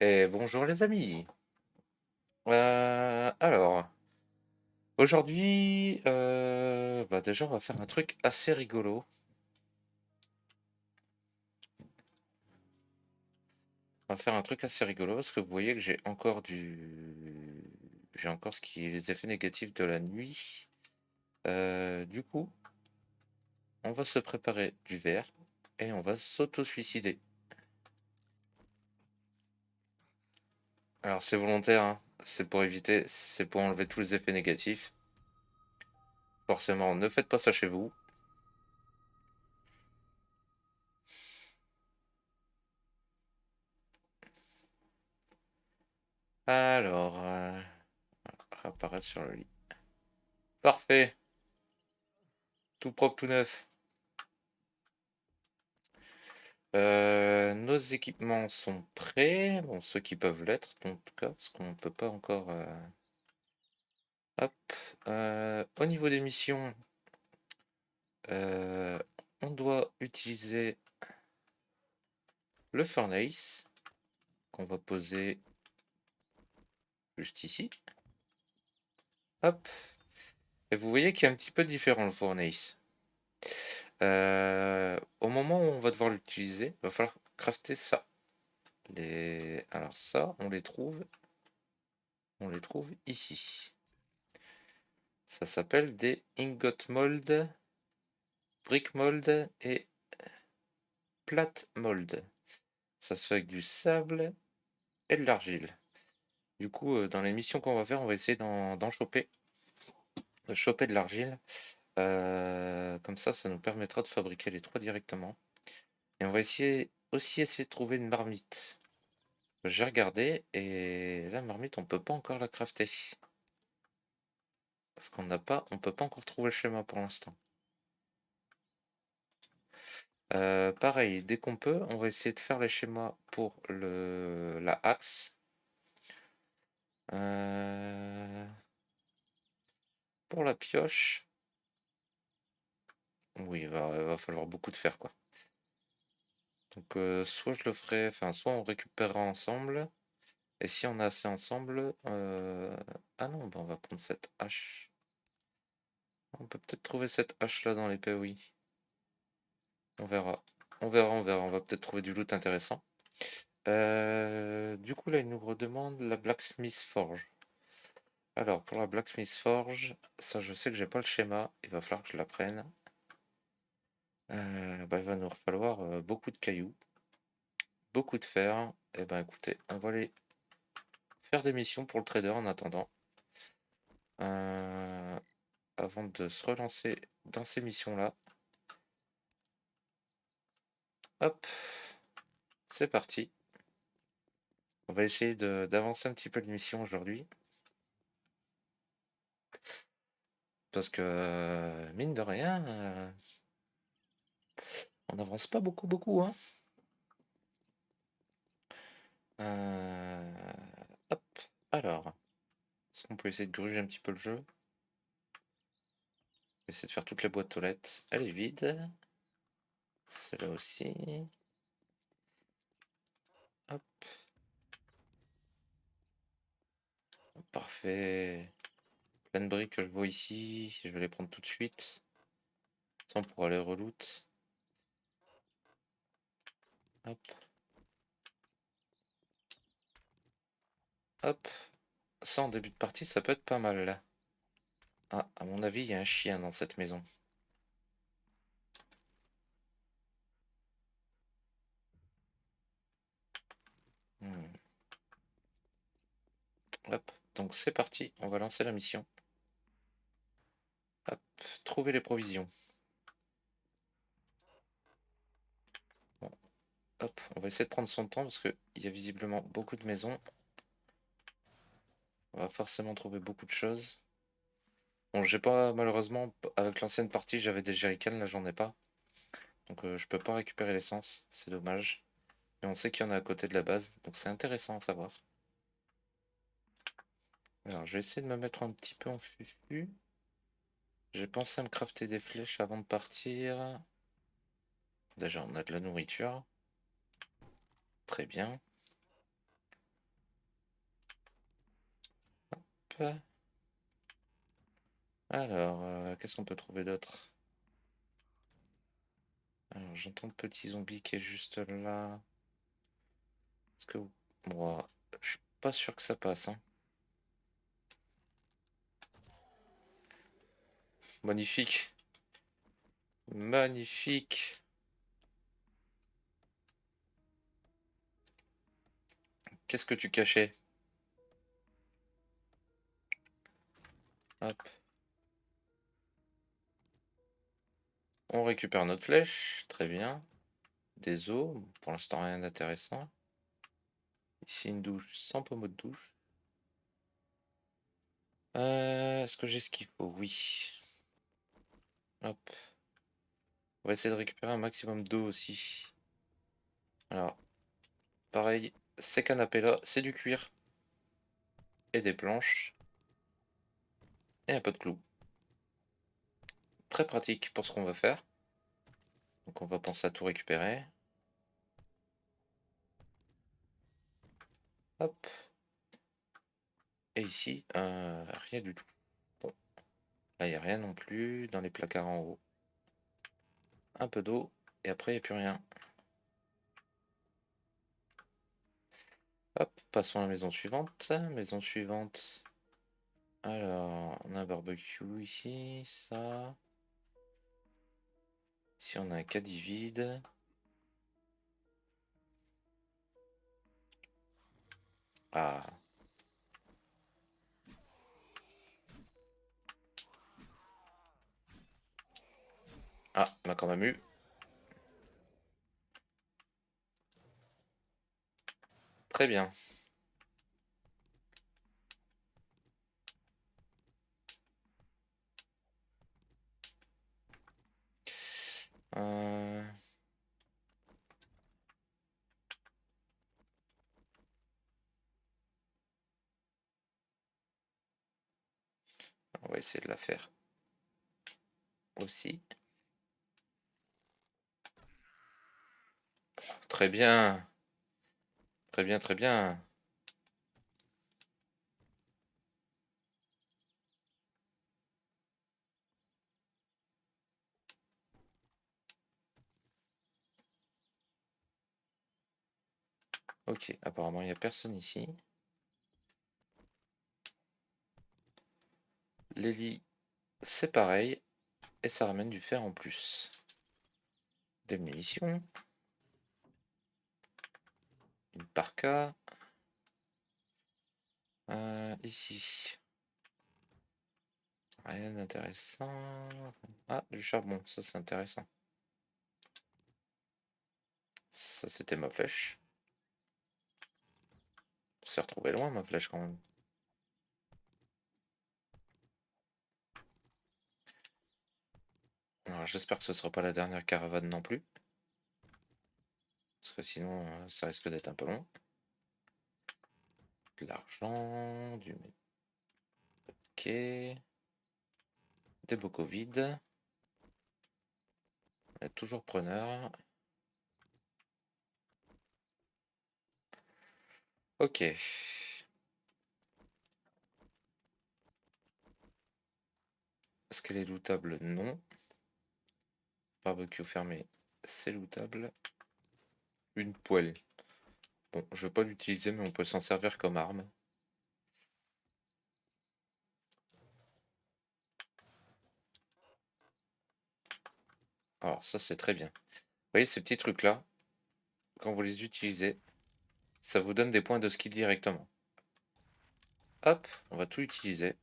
Et bonjour les amis. Alors, aujourd'hui, déjà on va faire un truc assez rigolo. On va faire un truc assez rigolo parce que vous voyez que j'ai encore ce qui est les effets négatifs de la nuit. Du coup, on va se préparer du verre et on va s'auto-suicider. Alors c'est volontaire, hein. C'est pour enlever tous les effets négatifs. Forcément, ne faites pas ça chez vous. Alors, apparaître sur le lit. Parfait, tout propre, tout neuf. Nos équipements sont prêts, bon, ceux qui peuvent l'être, en tout cas, parce qu'on ne peut pas encore. Hop. Au niveau des missions, euh, on doit utiliser le Furnace, qu'on va poser juste ici. Hop. Et vous voyez qu'il y a un petit peu différent le Furnace. Au moment où on va devoir l'utiliser, il va falloir crafter ça. Alors ça, on les trouve ici. Ça s'appelle des ingot mold, brick mold et plate mold. Ça se fait avec du sable et de l'argile. Du coup, dans les missions qu'on va faire, on va essayer d'en choper, de choper de l'argile. Comme ça nous permettra de fabriquer les trois directement. Et on va essayer de trouver une marmite. J'ai regardé et la marmite, on peut pas encore la crafter. Parce on peut pas encore trouver le schéma pour l'instant. Pareil, dès qu'on peut, on va essayer de faire les schémas pour la axe. Pour la pioche, oui, il va falloir beaucoup de fer, quoi. Donc, soit je le ferai, enfin, soit on récupérera ensemble, et si on a assez ensemble, ah non, on va prendre cette hache. On peut peut-être trouver cette hache-là dans l'épée, oui. On verra. On va peut-être trouver du loot intéressant. Du coup, là, il nous redemande la Blacksmith Forge. Alors, pour la Blacksmith Forge, ça, je sais que j'ai pas le schéma. Il va falloir que je la prenne. Il va nous falloir beaucoup de cailloux, beaucoup de fer. Et ben, écoutez, on va aller faire des missions pour le trader en attendant. Avant de se relancer dans ces missions-là. Hop, c'est parti. On va essayer d'avancer un petit peu l'émission aujourd'hui. Parce que, mine de rien, on n'avance pas beaucoup, hein. Hop, alors, est-ce qu'on peut essayer de gruger un petit peu le jeu? On va essayer de faire toutes les boîtes aux lettres. Elle est vide. Celle-là aussi. Hop. Parfait. Plein de briques que je vois ici. Je vais les prendre tout de suite. Ça, on pourra les reloot. Hop. Hop. Ça, en début de partie, ça peut être pas mal, là. Ah, à mon avis, il y a un chien dans cette maison. Hmm. Hop. Donc, c'est parti. On va lancer la mission. Hop. Trouver les provisions. Bon. Hop. On va essayer de prendre son temps parce qu'il y a visiblement beaucoup de maisons. On va forcément trouver beaucoup de choses. Bon, j'ai pas, malheureusement, avec l'ancienne partie, j'avais des jerrycans, là j'en ai pas. Donc je peux pas récupérer l'essence, c'est dommage. Mais on sait qu'il y en a à côté de la base, donc c'est intéressant à savoir. Alors je vais essayer de me mettre un petit peu en fufu. J'ai pensé à me crafter des flèches avant de partir. Déjà on a de la nourriture. Très bien. Alors, qu'est-ce qu'on peut trouver d'autre? Alors, j'entends le petit zombie qui est juste là. Est-ce que... Bon, je suis pas sûr que ça passe, hein. Magnifique. Magnifique. Qu'est-ce que tu cachais? Hop. On récupère notre flèche. Très bien. Des os. Pour l'instant, rien d'intéressant. Ici, une douche sans pommeau de douche. Est-ce que j'ai ce qu'il faut? Oui. Hop. On va essayer de récupérer un maximum d'eau aussi. Alors, pareil, ces canapés-là, c'est du cuir. Et des planches. Et un peu de clous. Très pratique pour ce qu'on va faire. Donc on va penser à tout récupérer. Hop. Et ici, rien du tout. Bon, là, il n'y a rien non plus. Dans les placards en haut, un peu d'eau. Et après, il n'y a plus rien. Hop, passons à la maison suivante. Maison suivante. Alors, on a un barbecue ici, ça. Ici, on a un caddie vide. Ah. Ah, on a quand même eu. Très bien. Euh, On va essayer de la faire aussi. Très bien. Très bien, très bien. Ok, apparemment, il n'y a personne ici. Les lits, c'est pareil. Et ça ramène du fer en plus. Des munitions. Une parka. Ici. Rien d'intéressant. Ah, du charbon, ça c'est intéressant. Ça c'était ma flèche. On s'est retrouvé loin ma flèche quand même. Alors j'espère que ce sera pas la dernière caravane non plus. Parce que sinon ça risque d'être un peu long. De l'argent, du... Ok. Des bocaux vides. On est toujours preneur. Ok. Est-ce qu'elle est lootable? Non. Barbecue fermé, c'est lootable. Une poêle. Bon, je veux pas l'utiliser, mais on peut s'en servir comme arme. Alors ça c'est très bien. Vous voyez ces petits trucs là, quand vous les utilisez, ça vous donne des points de skill directement. Hop, on va tout utiliser.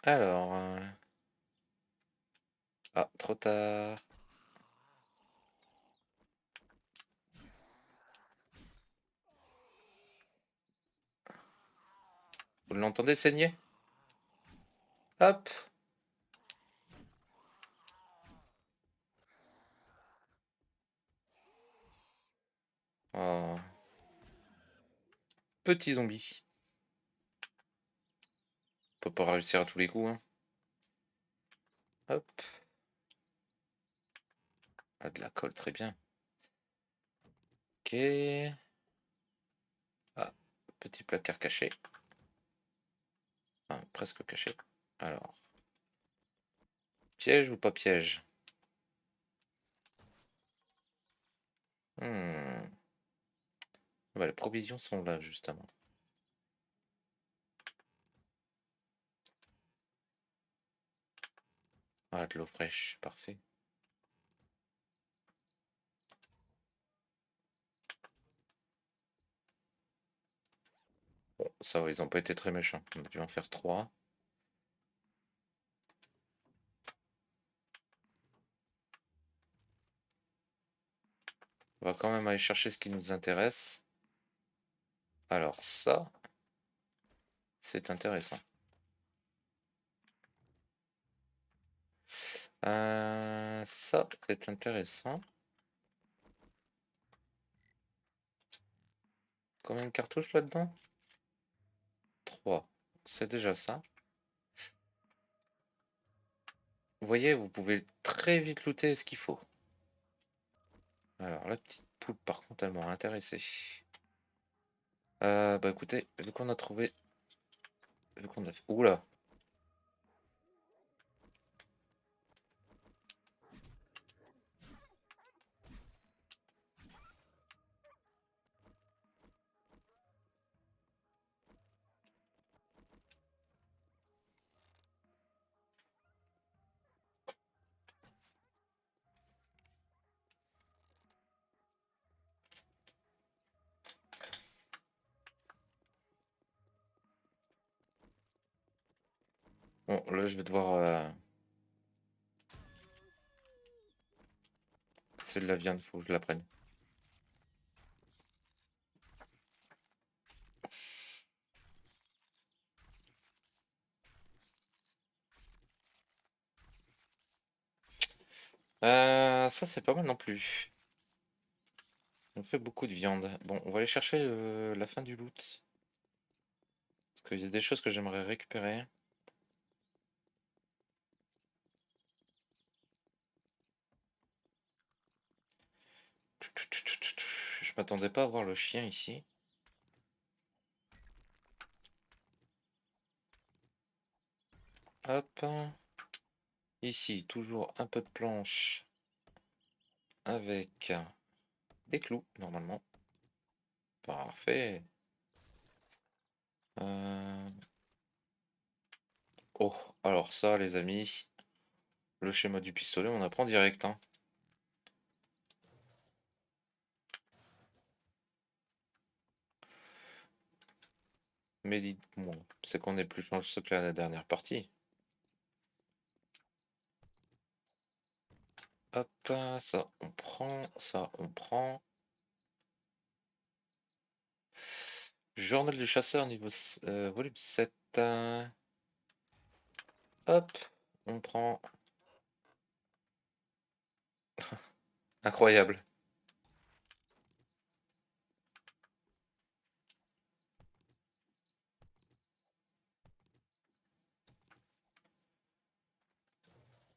Alors... Ah, trop tard. Vous l'entendez saigner? Hop. Oh. Petit zombie. On peut pas réussir à tous les coups, hein. Hop. Ah, de la colle, très bien. Ok. Ah, petit placard caché. Enfin, presque caché. Alors, piège ou pas piège? Bah, les provisions sont là, justement. Ah, de l'eau fraîche, parfait. Bon, ça va, ils ont pas été très méchants. On a dû en faire 3. On va quand même aller chercher ce qui nous intéresse. Alors ça, c'est intéressant. Ça, c'est intéressant. Combien de cartouches là-dedans? 3. C'est déjà ça. Vous voyez, vous pouvez très vite looter ce qu'il faut. Alors, la petite poule, par contre, elle m'aurait intéressé. Bah écoutez, vu qu'on a trouvé... Vu qu'on a fait... Oula! Bon, là, je vais devoir... C'est de la viande, faut que je la prenne. Ça, c'est pas mal non plus. On fait beaucoup de viande. Bon, on va aller chercher la fin du loot. Parce qu'il y a des choses que j'aimerais récupérer. Je m'attendais pas à voir le chien ici. Hop. Ici, toujours un peu de planche avec des clous, normalement. Parfait. Oh, alors ça, les amis, le schéma du pistolet, on apprend direct, hein. Mais dites-moi, c'est qu'on est plus chanceux que la dernière partie. Hop, ça on prend, ça on prend. Journal du chasseur niveau volume 7. Hop, on prend. Incroyable.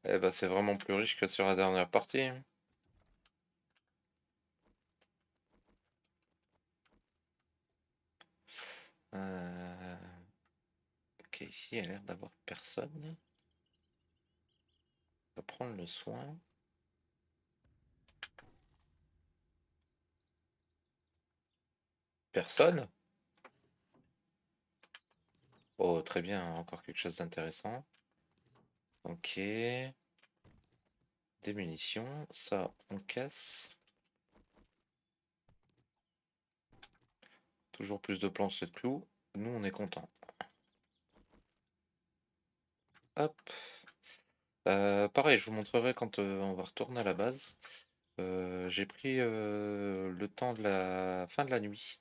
Eh ben, c'est vraiment plus riche que sur la dernière partie, hein. Ok, ici, il a l'air d'avoir personne. On va prendre le soin. Personne? Oh, très bien, encore quelque chose d'intéressant. Ok. Des munitions, ça on casse. Toujours plus de planches et de clous. Nous, on est content. Hop. Pareil, je vous montrerai quand on va retourner à la base. J'ai pris le temps de la fin de la nuit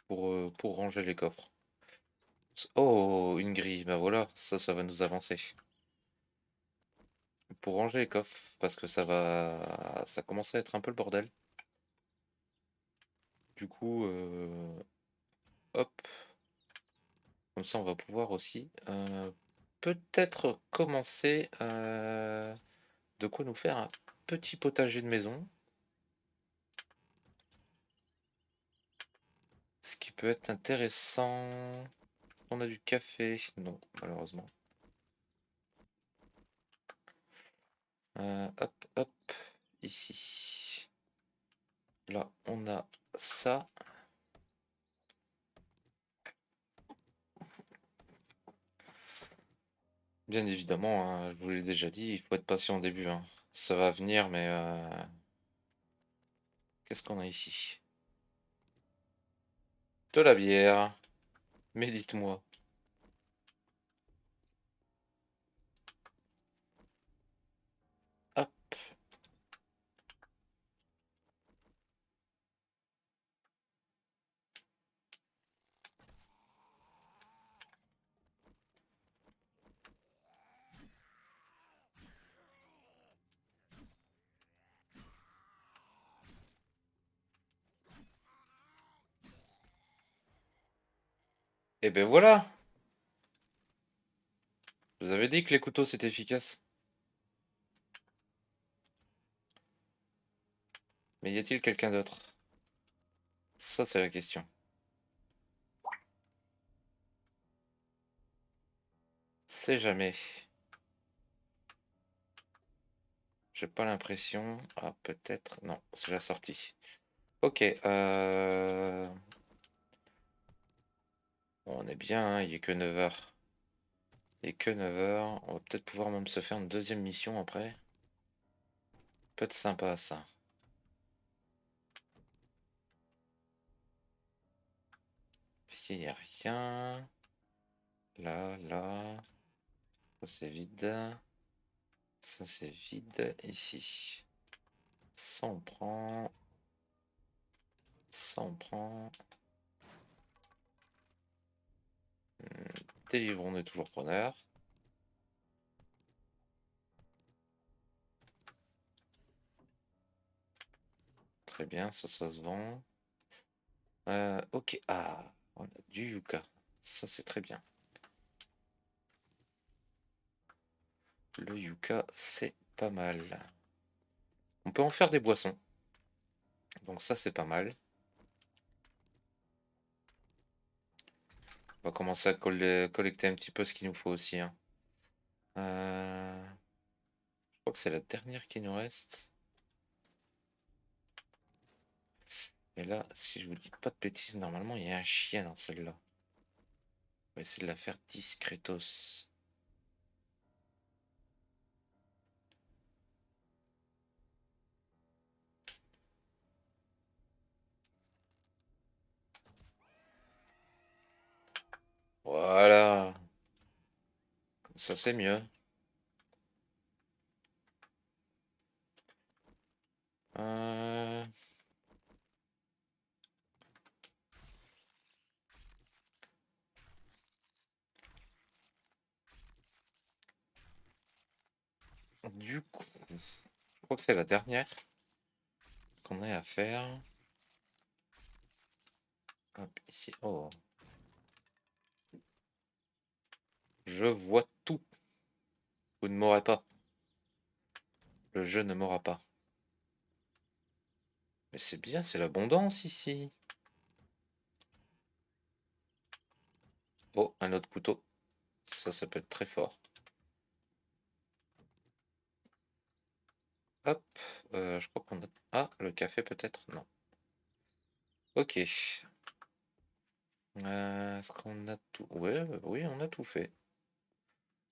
pour ranger les coffres. Oh, une grille, bah voilà, ça va nous avancer. Pour ranger les coffres, parce que ça commence à être un peu le bordel. Du coup, hop, comme ça on va pouvoir aussi peut-être commencer de quoi nous faire un petit potager de maison. Ce qui peut être intéressant. Est-ce qu'on a du café? Non, malheureusement. Hop, hop, ici. Là, on a ça. Bien évidemment, hein, je vous l'ai déjà dit, il faut être patient au début, hein. Ça va venir, mais qu'est-ce qu'on a ici? De la bière. Mais dites-moi. Hop. Et ben voilà. Je vous avais dit que les couteaux c'était efficace. Mais y a-t-il quelqu'un d'autre? Ça, c'est la question. C'est jamais. J'ai pas l'impression. Ah, peut-être. Non, c'est la sortie. Ok. Bon, on est bien, hein, il est que 9h. Il est que 9h. On va peut-être pouvoir même se faire une deuxième mission après. Peut être sympa ça. Ici, il n'y a rien. Là, là. Ça, c'est vide. Ça, c'est vide. Ici. Ça, on prend. Ça, on prend. Délivrons, on est toujours preneur. Très bien, ça se vend. Ok. Ah, on a du yucca. Ça, c'est très bien. Le yucca, c'est pas mal. On peut en faire des boissons. Donc ça, c'est pas mal. On va commencer à collecter un petit peu ce qu'il nous faut aussi, hein. Je crois que c'est la dernière qui nous reste. Et là, si je vous dis pas de bêtises, normalement, il y a un chien dans celle-là. On va essayer de la faire discretos. Voilà. Comme ça, c'est mieux. Euh, Du coup, je crois que c'est la dernière qu'on ait à faire. Hop, ici. Oh. Je vois tout. Vous ne m'aurez pas. Le jeu ne m'aura pas. Mais c'est bien, c'est l'abondance ici. Oh, un autre couteau. Ça peut être très fort. Hop. Je crois qu'on a... Ah, le café peut-être? Non. Ok. Est-ce qu'on a tout... Ouais, oui, on a tout fait.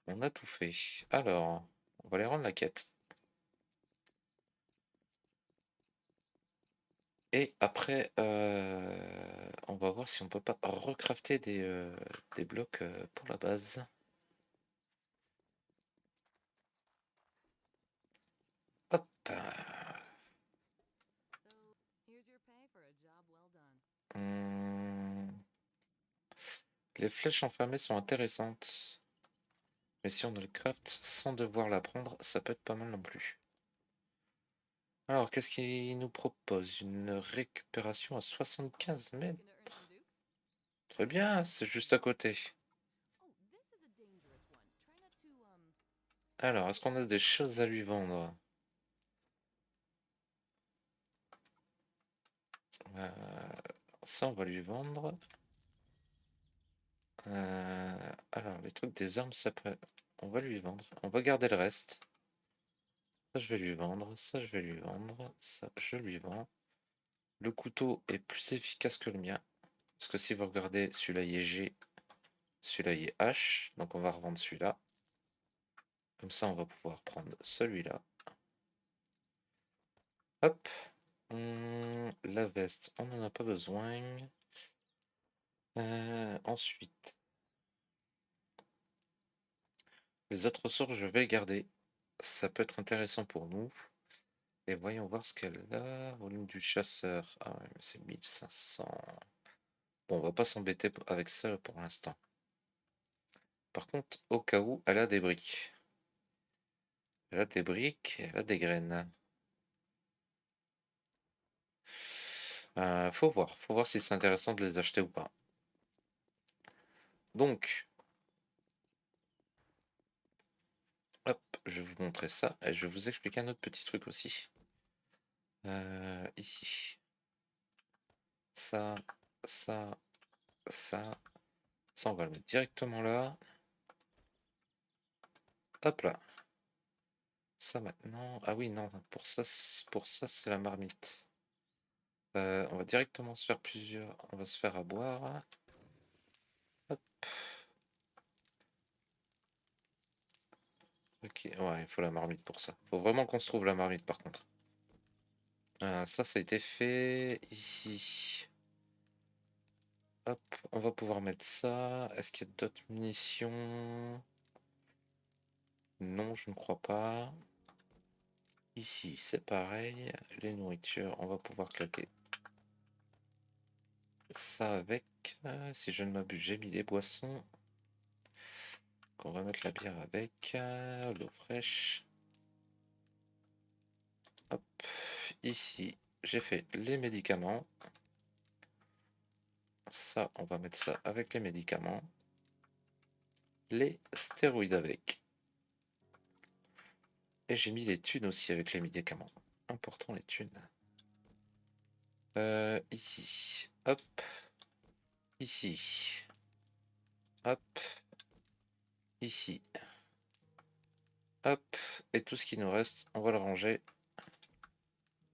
On a tout fait. Alors, on va aller rendre la quête. Et après, on va voir si on peut pas recrafter des blocs pour la base. Hop. Hum, Les flèches enflammées sont intéressantes. Mais si on le craft sans devoir la prendre, ça peut être pas mal non plus. Alors, qu'est-ce qu'il nous propose? Une récupération à 75 mètres. Très bien, c'est juste à côté. Alors, est-ce qu'on a des choses à lui vendre? Ça, on va lui vendre. Alors, les trucs des armes, ça peut... On va lui vendre. On va garder le reste. Ça, je vais lui vendre. Ça, je vais lui vendre. Ça, je lui vends. Le couteau est plus efficace que le mien. Parce que si vous regardez, celui-là, il est G. Celui-là, il est H. Donc, on va revendre celui-là. Comme ça, on va pouvoir prendre celui-là. Hop. La veste, on n'en a pas besoin. Ensuite, les autres ressources, je vais les garder. Ça peut être intéressant pour nous. Et voyons voir ce qu'elle a. Volume du chasseur. Ah ouais, mais c'est 1500. Bon, on va pas s'embêter avec ça pour l'instant. Par contre, au cas où, elle a des briques. Elle a des briques, elle a des graines. Faut voir si c'est intéressant de les acheter ou pas. Donc, hop, je vais vous montrer ça et je vais vous expliquer un autre petit truc aussi. Ici. Ça, ça, ça. Ça, on va le mettre directement là. Hop là. Ça maintenant. Ah oui, non, pour ça, c'est la marmite. On va directement se faire plusieurs. On va se faire à boire. Hop. Ok, ouais, il faut la marmite pour ça. Faut vraiment qu'on se trouve la marmite par contre. Ça a été fait ici. Hop, on va pouvoir mettre ça. Est-ce qu'il y a d'autres munitions? Non, je ne crois pas. Ici, c'est pareil. Les nourritures, on va pouvoir claquer ça avec. Si je ne m'abuse, j'ai mis les boissons. On va mettre la bière avec. L'eau fraîche. Hop. Ici, j'ai fait les médicaments. Ça, on va mettre ça avec les médicaments. Les stéroïdes avec. Et j'ai mis les thunes aussi avec les médicaments. Important les thunes. Ici. Hop. Ici. Hop. Ici. Hop. Et tout ce qui nous reste, on va le ranger.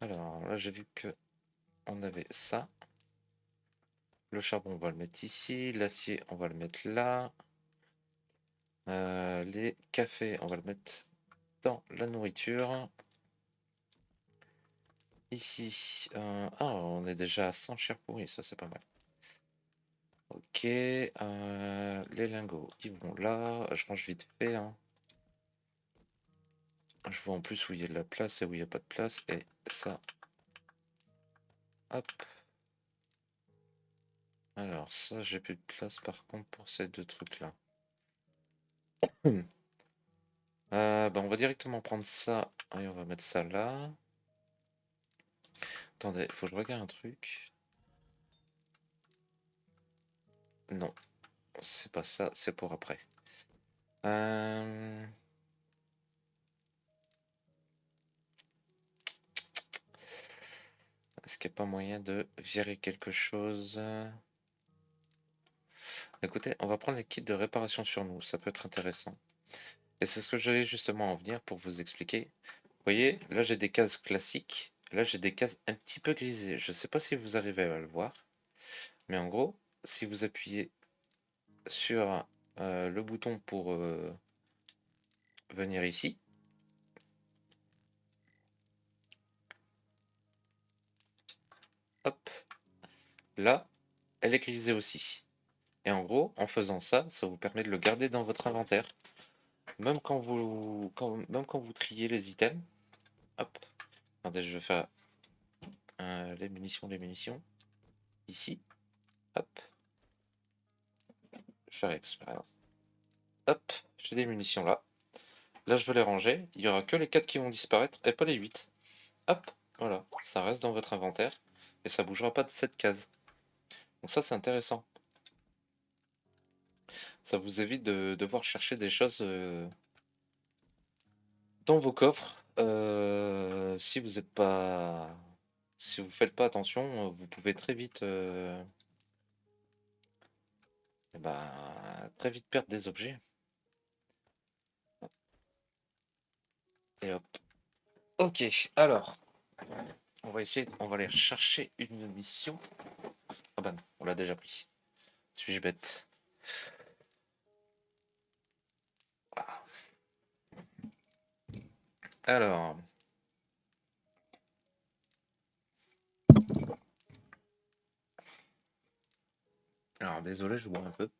Alors là, j'ai vu que on avait ça. Le charbon, on va le mettre ici. L'acier, on va le mettre là. Les cafés, on va le mettre dans la nourriture. Ici. Ah, on est déjà à 100 chairs pourries, ça c'est pas mal. Ok. Les lingots, ils vont là. Je range vite fait. Hein. Je vois en plus où il y a de la place et où il n'y a pas de place. Et ça. Hop. Alors ça, j'ai plus de place par contre pour ces deux trucs-là. Bah, on va directement prendre ça. Et on va mettre ça là. Attendez, faut que je regarde un truc. Non, c'est pas ça, c'est pour après. Est-ce qu'il n'y a pas moyen de virer quelque chose? Écoutez, on va prendre les kits de réparation sur nous, ça peut être intéressant. Et c'est ce que j'allais justement en venir pour vous expliquer. Vous voyez, là j'ai des cases classiques, là j'ai des cases un petit peu grisées. Je ne sais pas si vous arrivez à le voir, mais en gros, si vous appuyez sur le bouton pour venir ici, hop, là, elle est grisée aussi. Et en gros, en faisant ça, ça vous permet de le garder dans votre inventaire. Même même quand vous triez les items. Hop. Attendez, je vais faire les munitions. Ici. Hop. Faire expérience. Hop. J'ai des munitions là. Là, je vais les ranger. Il n'y aura que les 4 qui vont disparaître et pas les 8. Hop. Voilà. Ça reste dans votre inventaire. Et ça bougera pas de cette case. Donc ça, c'est intéressant. Ça vous évite de devoir chercher des choses dans vos coffres. Si vous n'êtes pas si vous faites pas attention, vous pouvez très vite, très vite perdre des objets. Et hop. Ok, alors, on va aller chercher une mission. Ah bah non, on l'a déjà pris. Suis-je bête? Ah. Alors, désolé, je bois un peu.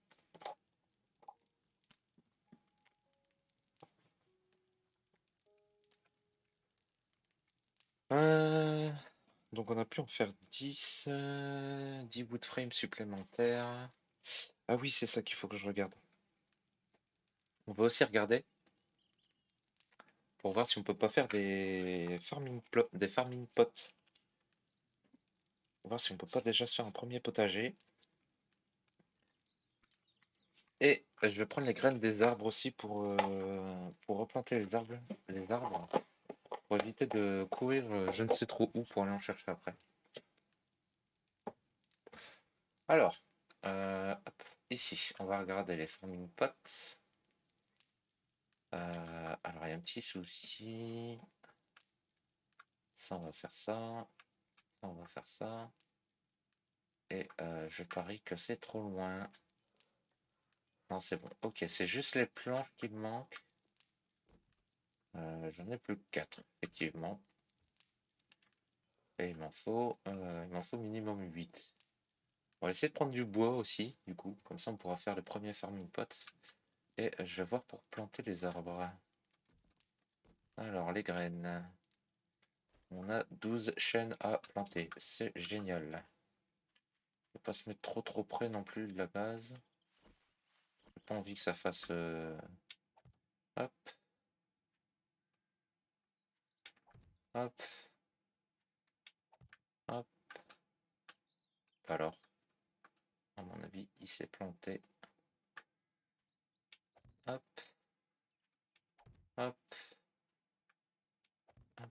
Donc on a pu en faire 10, 10 wood frames supplémentaires. Ah oui, c'est ça qu'il faut que je regarde. On va aussi regarder pour voir si on peut pas faire des farming pots. Voir si on peut pas déjà se faire un premier potager. Et je vais prendre les graines des arbres aussi pour replanter les arbres, pour éviter de courir je ne sais trop où pour aller en chercher après. Alors, hop, ici, on va regarder les farming pots. Alors, il y a un petit souci. Ça, on va faire ça. Ça, on va faire ça. Et je parie que c'est trop loin. Non, c'est bon. Ok, c'est juste les planches qui me manquent. J'en ai plus que 4, effectivement. Et il m'en faut minimum 8. On va essayer de prendre du bois aussi, du coup. Comme ça, on pourra faire le premier farming pot. Et je vais voir pour planter les arbres. Alors, les graines. On a 12 chaînes à planter. C'est génial. Faut pas se mettre trop près non plus de la base. J'ai pas envie que ça fasse... Hop. Hop. Hop. Alors, à mon avis, il s'est planté. Hop. Hop. Hop.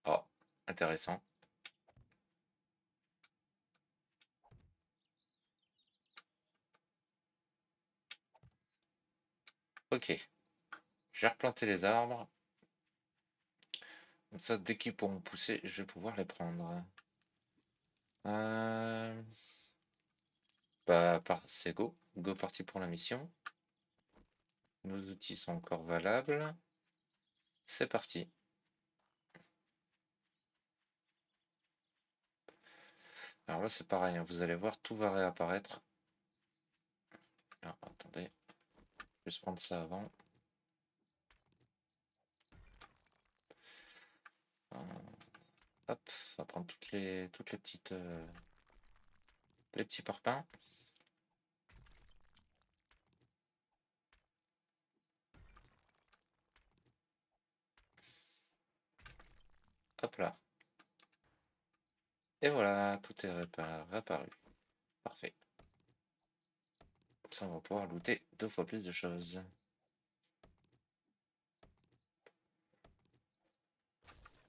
Oh, intéressant. Ok. J'ai replanté les arbres. Comme ça, dès qu'ils pourront pousser, je vais pouvoir les prendre. C'est go. Go parti pour la mission. Nos outils sont encore valables. C'est parti. Alors là, c'est pareil. Hein, vous allez voir, tout va réapparaître. Alors, attendez. Je vais juste prendre ça avant. Hop, on va prendre toutes les petites... les petits parpaings. Hop là. Et voilà, tout est réapparu. Parfait. Comme ça, on va pouvoir looter 2 fois plus de choses.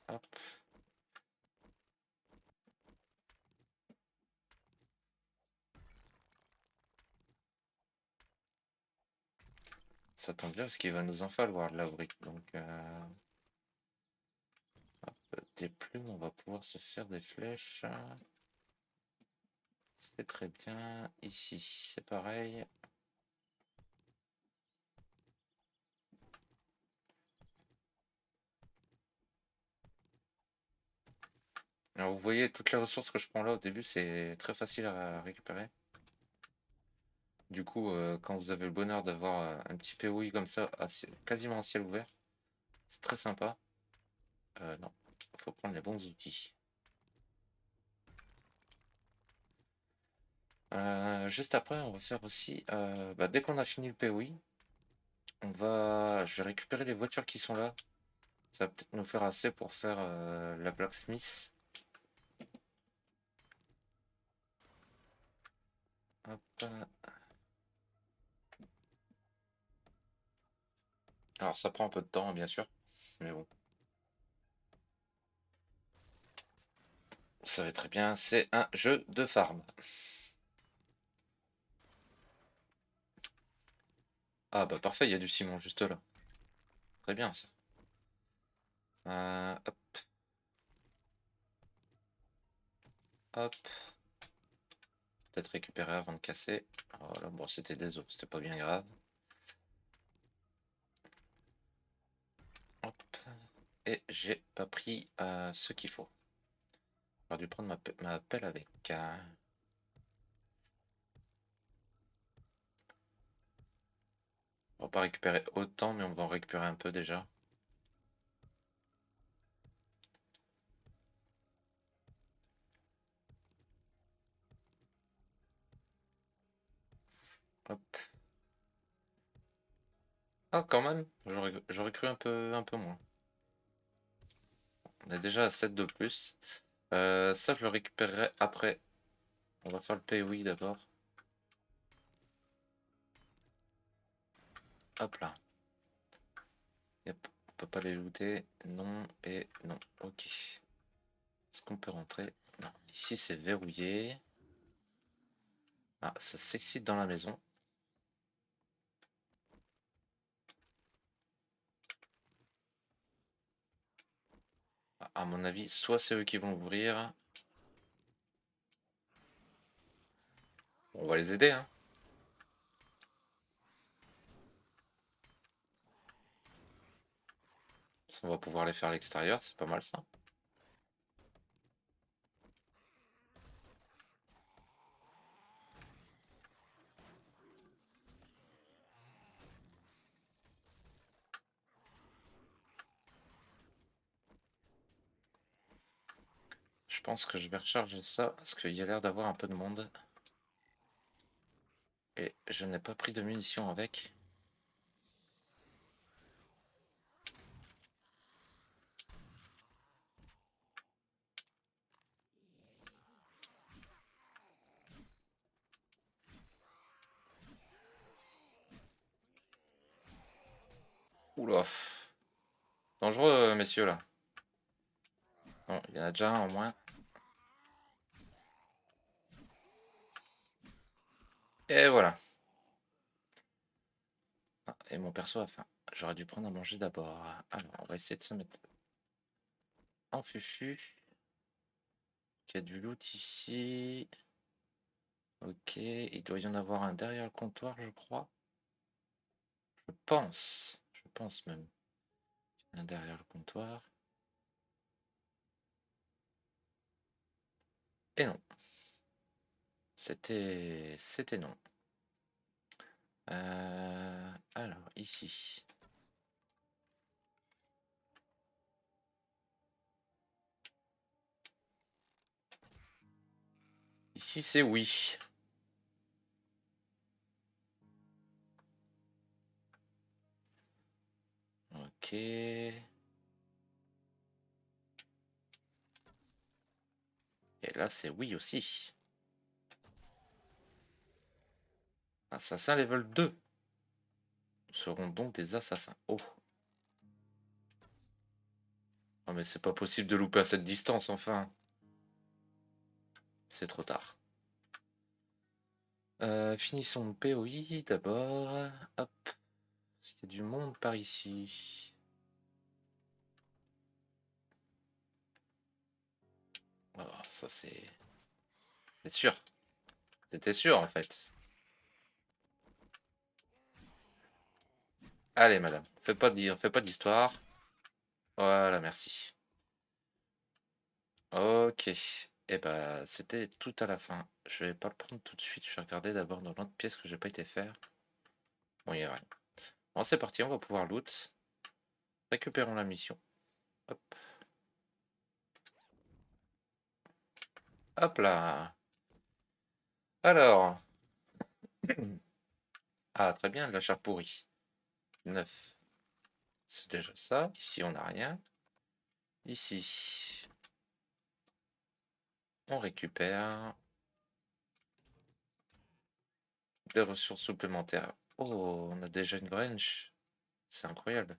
Hop. Ça tombe bien parce qu'il va nous en falloir de la brique. Donc, hop, des plumes, on va pouvoir se faire des flèches. C'est très bien. Ici, c'est pareil. Alors, vous voyez, toutes les ressources que je prends là au début, c'est très facile à récupérer. Du coup, quand vous avez le bonheur d'avoir un petit POI comme ça, quasiment à ciel ouvert, c'est très sympa. Non, il faut prendre les bons outils. Juste après, on va faire aussi, dès qu'on a fini le POI, je vais récupérer les voitures qui sont là. Ça va peut-être nous faire assez pour faire la blacksmith. Hop. Alors ça prend un peu de temps, bien sûr, mais bon. Vous savez très bien, c'est un jeu de farm. Ah bah parfait, il y a du ciment juste là. Très bien ça. Hop, hop. Peut-être récupérer avant de casser. Voilà, bon c'était des os, c'était pas bien grave. Hop. Et j'ai pas pris ce qu'il faut. J'aurais dû prendre ma pelle avec. On va pas récupérer autant, mais on va en récupérer un peu déjà. Hop. Ah quand même, j'aurais cru un peu moins. On est déjà à 7 de plus. Ça je le récupérerai après. On va faire le POI d'abord. Hop là. Yep. On peut pas les looter. Non et non. Ok. Est-ce qu'on peut rentrer? Non. Ici c'est verrouillé. Ah, ça s'excite dans la maison. Ah, à mon avis, soit c'est eux qui vont ouvrir. On va les aider, hein. On va pouvoir les faire à l'extérieur, c'est pas mal ça. Je pense que je vais recharger ça parce qu'il y a l'air d'avoir un peu de monde. Et je n'ai pas pris de munitions avec. Oula. Dangereux, messieurs, là. Bon, il y en a déjà un en moins. Et voilà. Ah, et mon perso a faim. J'aurais dû prendre à manger d'abord. Alors, on va essayer de se mettre en fufu. Il y a du loot ici. Ok, il doit y en avoir un derrière le comptoir, je crois. Je pense. Je pense même. Un derrière le comptoir. Et non. C'était non. Alors, ici. Ici, c'est oui. Ok. Et là, c'est oui aussi. Assassin level 2. Nous serons donc des assassins. Oh. Oh, mais c'est pas possible de louper à cette distance, enfin. C'est trop tard. Finissons le POI d'abord. Hop. C'était du monde par ici. Oh, ça c'est... C'est sûr. C'était sûr en fait. Allez madame, fais pas d'histoire. Voilà, merci. Ok. Et bah c'était tout à la fin. Je vais pas le prendre tout de suite. Je vais regarder d'abord dans l'autre pièce que j'ai pas été faire. Bon, il y a rien. Bon, c'est parti, on va pouvoir loot. Récupérons la mission. Hop. Hop là. Alors. Ah, très bien, la chair pourrie. 9. C'est déjà ça. Ici, on n'a rien. Ici, on récupère des ressources supplémentaires. Oh, on a déjà une branch. C'est incroyable.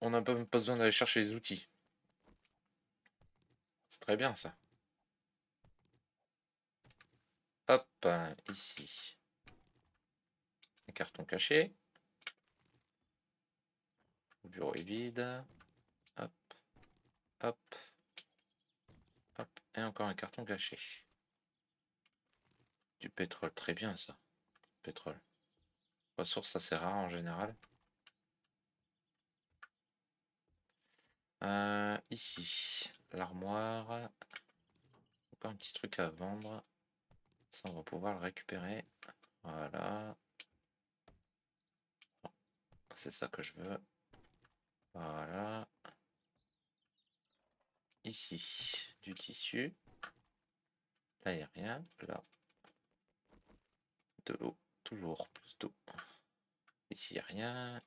On n'a même pas besoin d'aller chercher les outils. C'est très bien ça. Hop, ici. Un carton caché. Le bureau est vide. Hop, hop, hop. Et encore un carton caché. Du pétrole, très bien ça. Pétrole. Ressources assez rares en général. Ici, l'armoire. Encore un petit truc à vendre. Ça, on va pouvoir le récupérer. Voilà. C'est ça que je veux. Voilà. Ici, du tissu. Là, il n'y a rien. Là, de l'eau. Toujours plus d'eau. Ici, il n'y a rien.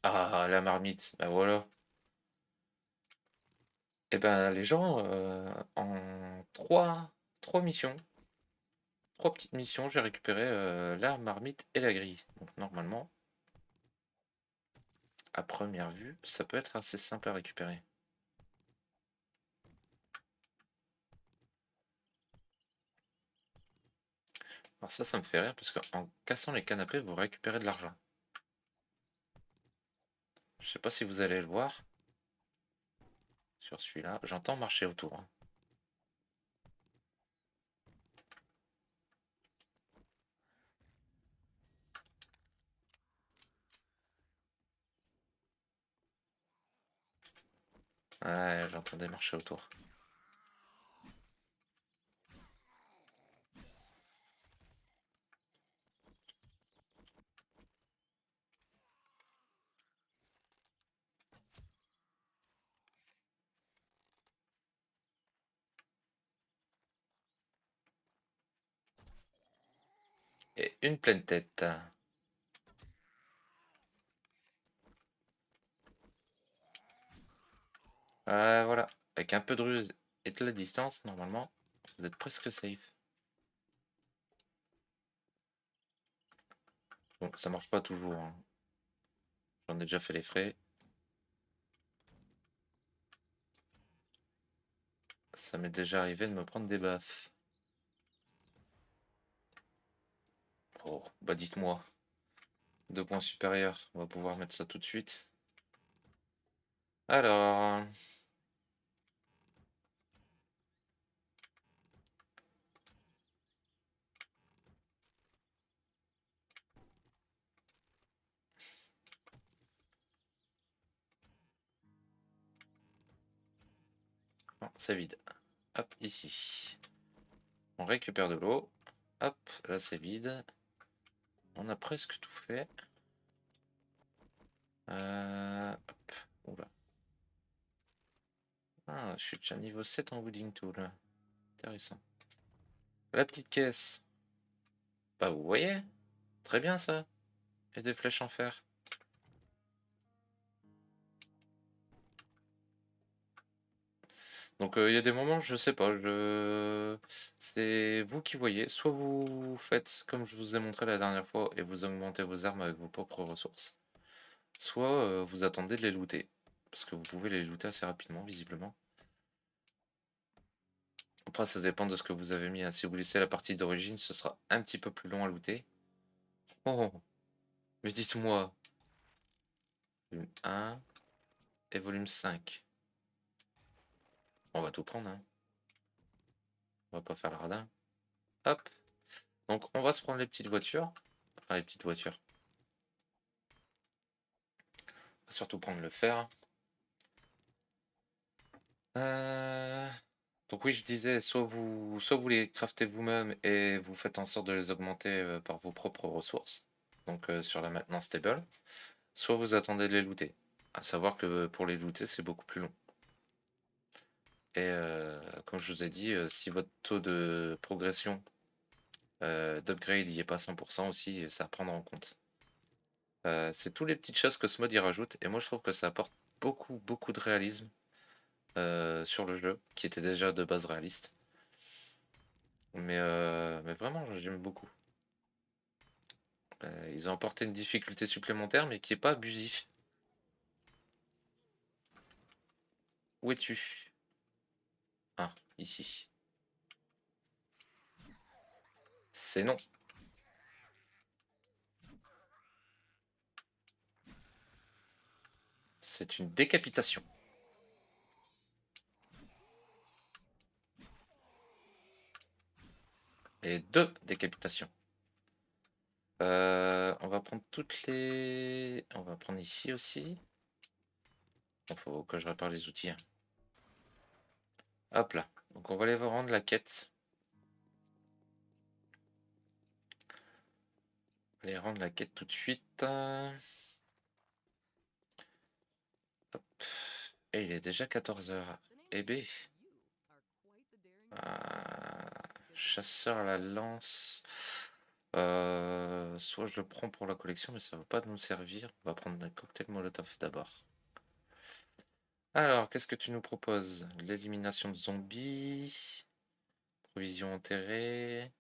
Ah, la marmite. Ben voilà. Et ben, les gens, en trois missions, trois petites missions, j'ai récupéré la marmite et la grille. Donc, normalement, à première vue, ça peut être assez simple à récupérer. Alors ça me fait rire parce qu'en cassant les canapés, vous récupérez de l'argent. Je sais pas si vous allez le voir sur celui-là. J'entends marcher autour, hein. Ouais, j'entendais marcher autour. Et une pleine tête. Voilà. Avec un peu de ruse et de la distance, normalement, vous êtes presque safe. Bon, ça marche pas toujours, hein. J'en ai déjà fait les frais. Ça m'est déjà arrivé de me prendre des baffes. Oh, bah dites-moi. 2 points supérieurs. On va pouvoir mettre ça tout de suite. Alors. Non, c'est vide. Hop, ici. On récupère de l'eau. Hop, là c'est vide. On a presque tout fait. Hop. Oula. Ah, je suis déjà niveau 7 en Wooding Tool. Intéressant. La petite caisse. Bah vous voyez. Très bien ça. Et des flèches en fer. Donc il y a des moments, je sais pas, c'est vous qui voyez. Soit vous faites comme je vous ai montré la dernière fois et vous augmentez vos armes avec vos propres ressources. Soit vous attendez de les looter. Parce que vous pouvez les looter assez rapidement, visiblement. Après, ça dépend de ce que vous avez mis, hein. Si vous laissez la partie d'origine, ce sera un petit peu plus long à looter. Oh, mais dites-moi. Volume 1 et volume 5. On va tout prendre, hein. On va pas faire le radin. Hop. Donc, on va se prendre les petites voitures. Enfin, les petites voitures. On va surtout prendre le fer. Euh, Donc oui, je disais, soit vous les craftez vous-même et vous faites en sorte de les augmenter par vos propres ressources, donc sur la maintenance stable, soit vous attendez de les looter. À savoir que pour les looter, c'est beaucoup plus long. Et comme je vous ai dit, si votre taux de progression d'upgrade n'y est pas 100% aussi, c'est à prendre en compte. C'est toutes les petites choses que ce mode y rajoute, et moi je trouve que ça apporte beaucoup de réalisme sur le jeu, qui était déjà de base réaliste. Mais vraiment, j'aime beaucoup. Ils ont apporté une difficulté supplémentaire, mais qui est pas abusif. Où es-tu? Ah, ici. C'est non. C'est une décapitation. Et 2 décapitations. On va prendre toutes les... On va prendre ici aussi. Il faut que je répare les outils. Hein. Hop là. Donc on va aller rendre la quête. On va aller rendre la quête tout de suite. Hop. Et il est déjà 14 h. Eh B. Chasseur à la lance. Soit je le prends pour la collection, mais ça va pas nous servir. On va prendre un cocktail Molotov d'abord. Alors, qu'est-ce que tu nous proposes? L'élimination de zombies. Provision enterrée.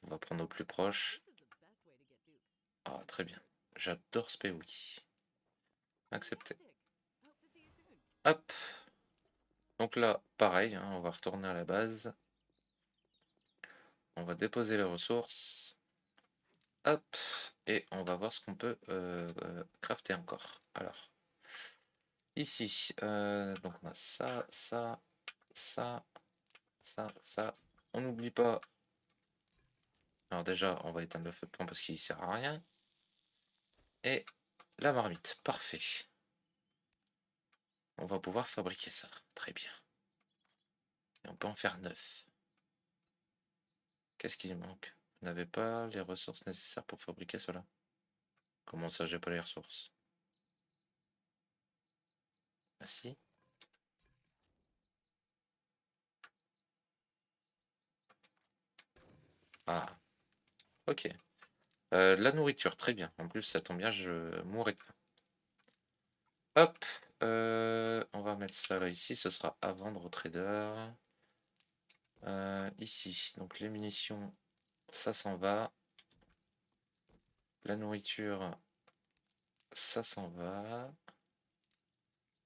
On va prendre au plus proche. Ah, très bien. J'adore ce POI. Accepté. Hop. Donc là, pareil, hein, on va retourner à la base. On va déposer les ressources. Hop. Et on va voir ce qu'on peut crafter encore. Alors. Ici. Donc on a ça, ça, ça, ça. On n'oublie pas. Alors déjà, on va éteindre le feu de camp parce qu'il sert à rien. Et la marmite. Parfait. On va pouvoir fabriquer ça. Très bien. Et on peut en faire 9. Qu'est-ce qu'il manque? Vous n'avez pas les ressources nécessaires pour fabriquer cela? Comment ça, j'ai pas les ressources? Ah si. Ah, ok. La nourriture, très bien. En plus, ça tombe bien, je mourrai de faim. Hop. On va mettre ça là, ici. Ce sera à vendre au trader. Ici. Donc les munitions, ça s'en va. La nourriture, ça s'en va.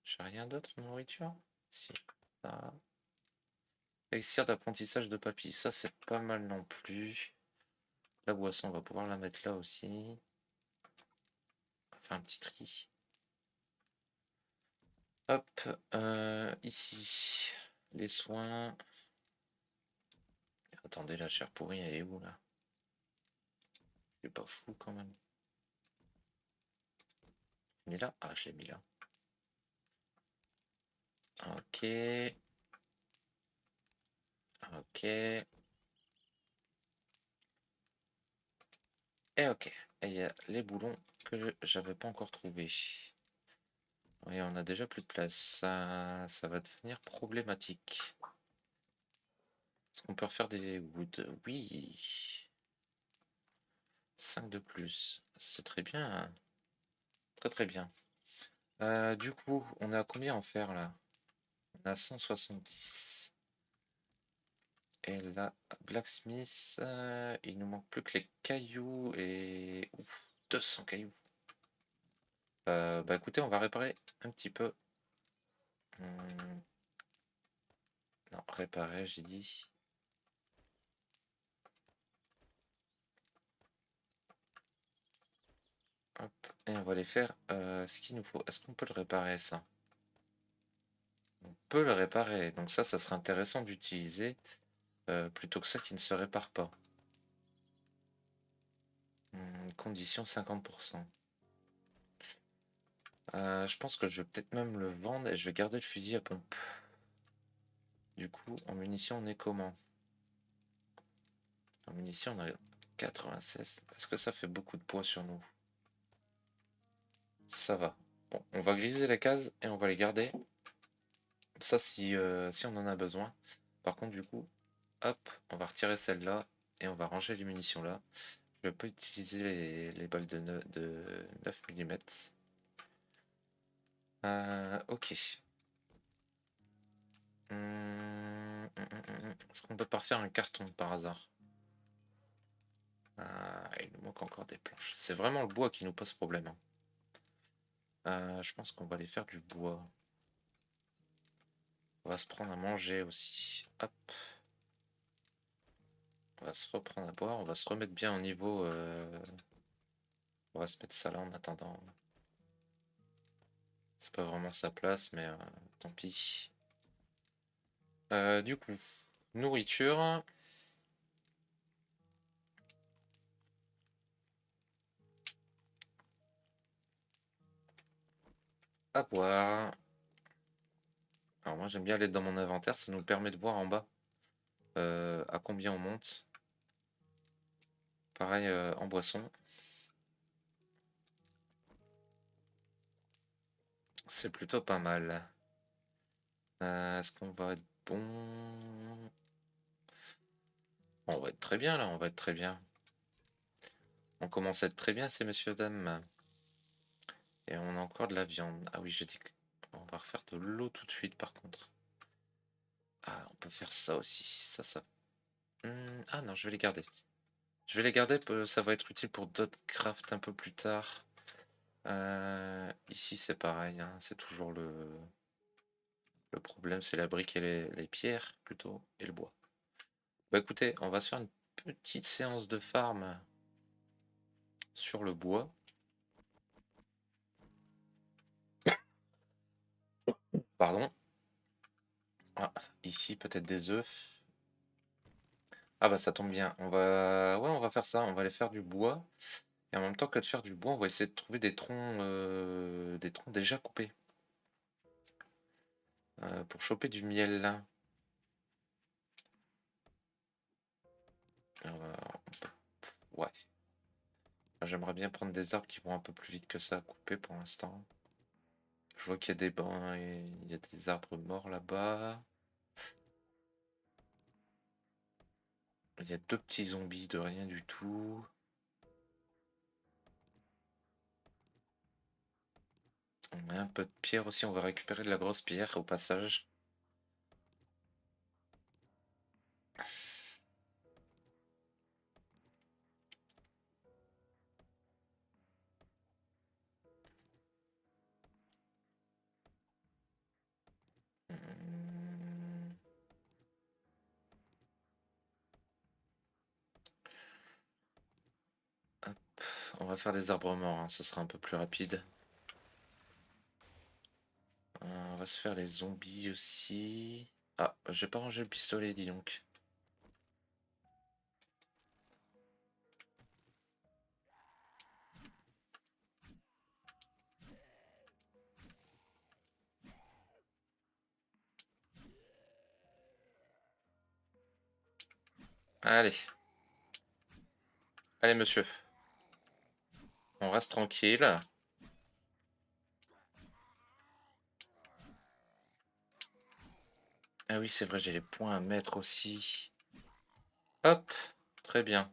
J'ai rien d'autre en nourriture? Si. Ça. Elixir d'apprentissage de papy. Ça, c'est pas mal non plus. La boisson, on va pouvoir la mettre là aussi. On va faire un petit tri. Hop. Ici. Les soins. Attendez, la chair pourrie, elle est où là? Je suis pas fou quand même. Mis là? Ah, je l'ai mis là. Ok. Ok. Et ok. Et il y a les boulons que j'avais pas encore trouvés. Oui, on a déjà plus de place. Ça va devenir problématique. Est-ce qu'on peut refaire des wood? Oui. 5 de plus. C'est très bien. Très très bien. Du coup, on est à combien en fer là? On a 170. Et là, Blacksmith, il nous manque plus que les cailloux et... Ouf, 200 cailloux. Bah écoutez, on va réparer un petit peu. Non, réparer, j'ai dit. Hop, et on va les faire ce qu'il nous faut. Est-ce qu'on peut le réparer ça? On peut le réparer. Donc ça serait intéressant d'utiliser plutôt que ça qui ne se répare pas. Condition 50%. Je pense que je vais peut-être même le vendre et je vais garder le fusil à pompe. Du coup, en munitions, on est comment? En munitions, on a 96. Est-ce que ça fait beaucoup de poids sur nous? Ça va. Bon, on va griser les cases et on va les garder. Ça, si on en a besoin. Par contre, du coup, hop, on va retirer celle-là et on va ranger les munitions là. Je vais pas utiliser les balles de 9 mm. Ok. Est-ce qu'on peut pas refaire un carton par hasard? Il nous manque encore des planches. C'est vraiment le bois qui nous pose problème, hein. Je pense qu'on va aller faire du bois. On va se prendre à manger aussi. Hop. On va se reprendre à boire. On va se remettre bien au niveau. On va se mettre ça là en attendant. C'est pas vraiment sa place, mais tant pis. Du coup, nourriture. À boire. Alors moi j'aime bien aller dans mon inventaire, ça nous permet de voir en bas à combien on monte. Pareil en boisson. C'est plutôt pas mal. Est-ce qu'on va être bon? On va être très bien là, on va être très bien. On commence à être très bien ces messieurs dames. Et on a encore de la viande. Ah oui, j'ai dit qu'on va refaire de l'eau tout de suite par contre. Ah, on peut faire ça aussi. Ça. Ah non, je vais les garder. Je vais les garder, ça va être utile pour d'autres crafts un peu plus tard. Ici c'est pareil, hein, c'est toujours le problème, c'est la brique et les pierres plutôt, et le bois. Bah écoutez, on va se faire une petite séance de farm sur le bois. Pardon. Ah, ici peut-être des œufs. Ah bah ça tombe bien, ouais, on va faire ça, on va aller faire du bois. Et en même temps que de faire du bois, on va essayer de trouver des troncs déjà coupés. Pour choper du miel là. Ouais. J'aimerais bien prendre des arbres qui vont un peu plus vite que ça à couper pour l'instant. Je vois qu'il y a des bancs et il y a des arbres morts là-bas. Il y a deux petits zombies de rien du tout. On a un peu de pierre aussi, on va récupérer de la grosse pierre au passage. Hum, hop, on va faire des arbres morts, hein, ce sera un peu plus rapide. On va se faire les zombies aussi. Ah, j'ai pas rangé le pistolet, dis donc. Allez. Allez, monsieur. On reste tranquille. Ah oui, c'est vrai, j'ai les points à mettre aussi. Hop, très bien.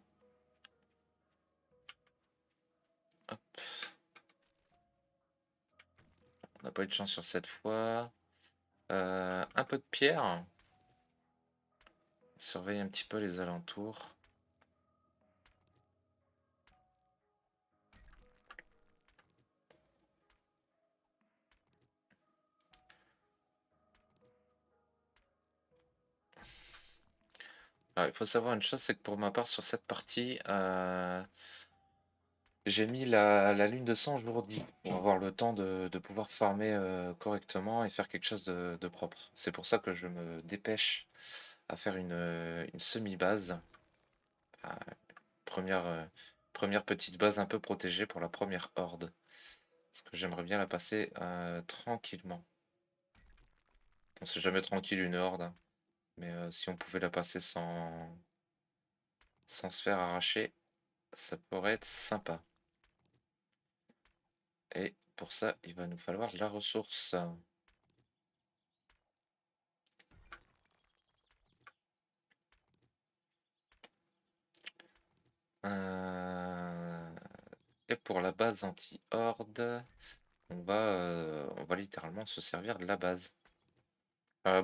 Hop. On n'a pas eu de chance sur cette fois. Un peu de pierre. Surveille un petit peu les alentours. Alors, il faut savoir une chose, c'est que pour ma part, sur cette partie, j'ai mis la lune de sang jour 10 pour avoir le temps de pouvoir farmer correctement et faire quelque chose de propre. C'est pour ça que je me dépêche à faire une semi-base. Euh, première petite base un peu protégée pour la première horde. Parce que j'aimerais bien la passer tranquillement. On sait jamais tranquille une horde, hein. Mais si on pouvait la passer sans se faire arracher, ça pourrait être sympa. Et pour ça, il va nous falloir de la ressource. Et pour la base anti-horde, on va littéralement se servir de la base.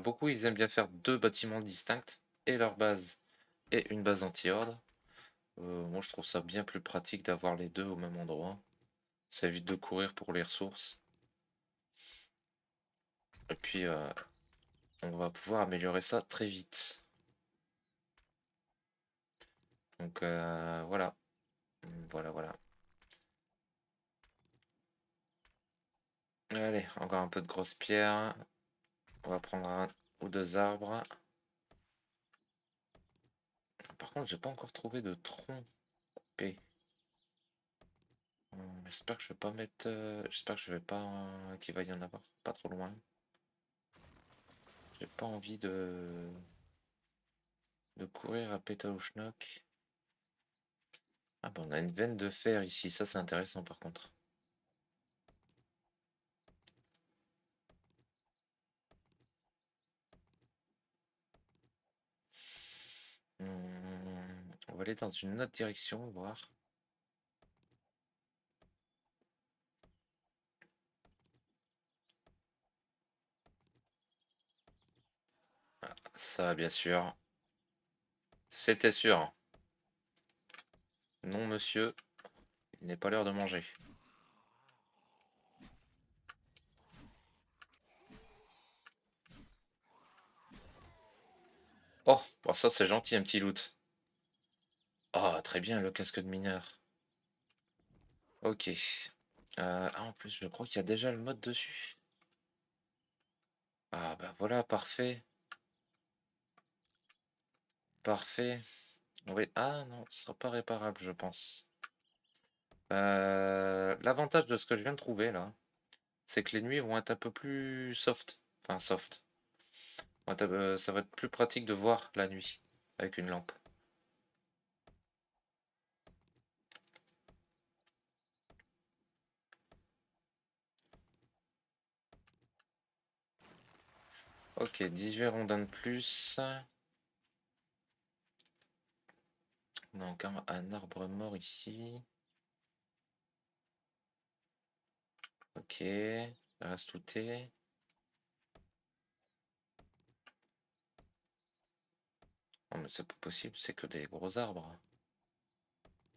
Beaucoup, ils aiment bien faire deux bâtiments distincts, et leur base et une base anti-horde. Moi, je trouve ça bien plus pratique d'avoir les deux au même endroit. Ça évite de courir pour les ressources. Et puis, on va pouvoir améliorer ça très vite. Donc, voilà. Voilà. Allez, encore un peu de grosses pierres. On va prendre un ou deux arbres. Par contre, j'ai pas encore trouvé de tronc P. J'espère que je vais pas mettre. J'espère que je vais pas. Qu'il va y en avoir pas trop loin. J'ai pas envie de courir à Pétaouchnok. Ah bah on a une veine de fer ici, ça c'est intéressant par contre. On va aller dans une autre direction, voir. Ça, bien sûr. C'était sûr. Non, monsieur, il n'est pas l'heure de manger. Oh, bon, ça c'est gentil, un petit loot. Ah, très bien, le casque de mineur. Ok. En plus, je crois qu'il y a déjà le mode dessus. Ah, bah voilà, parfait. Parfait. Oui. Ah non, ce sera pas réparable, je pense. L'avantage de ce que je viens de trouver là, c'est que les nuits vont être un peu plus soft. Enfin, soft. Ça va être plus pratique de voir la nuit avec une lampe. Ok, 18 rondins de plus. On a encore un arbre mort ici. Ok, ça reste tout est. Non mais c'est pas possible, c'est que des gros arbres.